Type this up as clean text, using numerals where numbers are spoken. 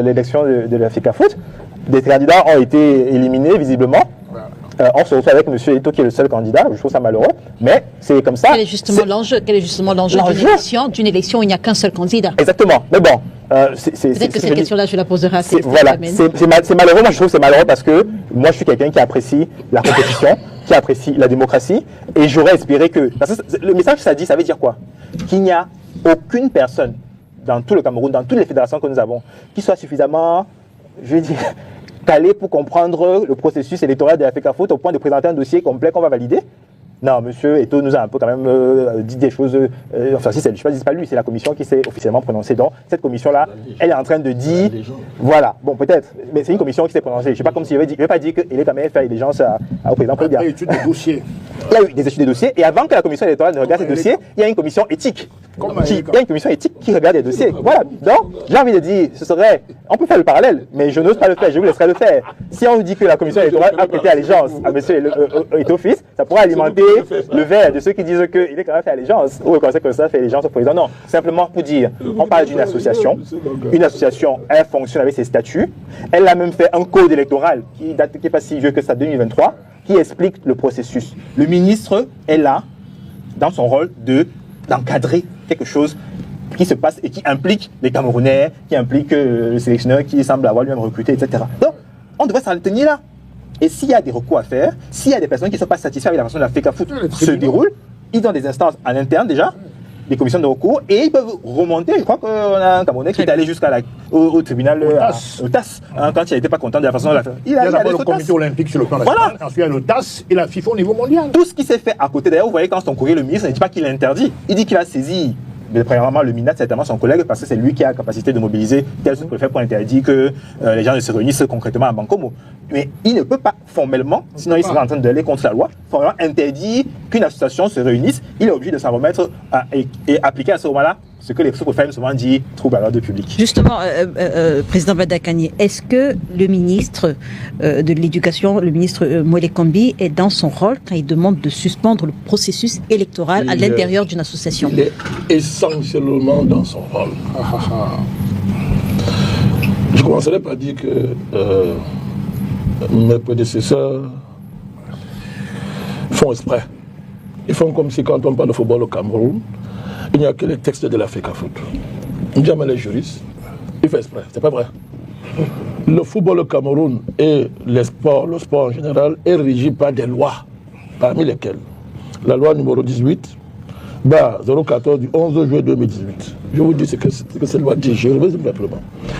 l'élection de la FECAFOOT. Des candidats ont été éliminés visiblement. On se retrouve avec M. Eto'o qui est le seul candidat. Je trouve ça malheureux, mais c'est comme ça. Quel est justement l'enjeu d'une élection où il n'y a qu'un seul candidat? Exactement. Mais bon, peut-être que cette question-là, je la poserai à Célestin. Voilà, c'est malheureux. Moi, je trouve que c'est malheureux parce que moi, je suis quelqu'un qui apprécie la compétition, qui apprécie la démocratie, et j'aurais espéré que... Parce que le message que ça dit, ça veut dire quoi? Qu'il n'y a aucune personne dans tout le Cameroun, dans toutes les fédérations que nous avons, qui soit suffisamment, je veux dire, calé pour comprendre le processus électoral de la FECAFOOT au point de présenter un dossier complet qu'on va valider. Non, monsieur Eto'o nous a un peu quand même dit des choses. Enfin, si c'est pas lui, c'est la commission qui s'est officiellement prononcée. Donc, cette commission-là, elle est en train de dire. Voilà, bon, peut-être, mais c'est une commission qui s'est prononcée. Je ne sais pas comme s'il avait dit. Je ne vais pas dire qu'il est quand même fait allégeance au président Paul Biya. Il y a études de dossiers. Il y a eu des études de dossiers. Et avant que la commission électorale ne regarde ces dossiers, il y a une commission éthique. Il y a une commission éthique qui regarde les dossiers. Voilà. Donc, j'ai envie de dire, ce serait. On peut faire le parallèle, mais je n'ose pas le faire. Je vous laisserai le faire. Si on dit que la commission électorale a prêté allégeance à monsieur Eto'o fils, ça pourra alimenter le verre de ceux qui disent qu'il est quand même fait allégeance, ou reconnaît que ça fait allégeance au président. Non, simplement pour dire, on parle d'une association. Une association, elle fonctionne avec ses statuts. Elle a même fait un code électoral qui est pas si vieux que ça, 2023, qui explique le processus. Le ministre est là, dans son rôle d'encadrer quelque chose qui se passe et qui implique les Camerounais, qui implique le sélectionneur qui semble avoir lui-même recruté, etc. Donc, on devrait s'en tenir là. Et s'il y a des recours à faire, s'il y a des personnes qui ne sont pas satisfaites avec la façon dont la FECAFOOT se déroule, ils ont des instances en interne déjà, des commissions de recours, et ils peuvent remonter. Je crois qu'on a un Camerounais qui est allé jusqu'au tribunal, au TAS, quand il n'était pas content de la façon dont la fait. Il y a d'abord le comité olympique sur le plan national, ensuite il y a le TAS et la FIFA au niveau mondial. Tout ce qui s'est fait à côté, d'ailleurs, vous voyez quand son courrier, le ministre ne dit pas qu'il interdit, il dit qu'il va saisir. Mais premièrement, le MINAT, c'est certainement son collègue, parce que c'est lui qui a la capacité de mobiliser tel sous-préfet pour interdire que les gens ne se réunissent concrètement à Bankomo. Mais il ne peut pas formellement, sinon il serait en train d'aller contre la loi, formellement interdire qu'une association se réunisse. Il est obligé de s'en remettre et appliquer à ce moment-là ce que les sous-préfets souvent disent trouble à l'ordre public. Justement, Président Badakani, est-ce que le ministre de l'Éducation, le ministre Moïse Kombi, est dans son rôle quand il demande de suspendre le processus électoral à l'intérieur d'une association? Il est essentiellement dans son rôle. Je commencerai par dire que mes prédécesseurs font exprès. Ils font comme si quand on parle de football au Cameroun, il n'y a que les textes de la FECAFOOT. Jamais les juristes. Ils font exprès, c'est pas vrai. Le football au Cameroun et le sport en général, est régi par des lois, parmi lesquelles la loi numéro 18, 014 du 11 juillet 2018. Je vous dis ce que cette loi dit, je le résume simplement.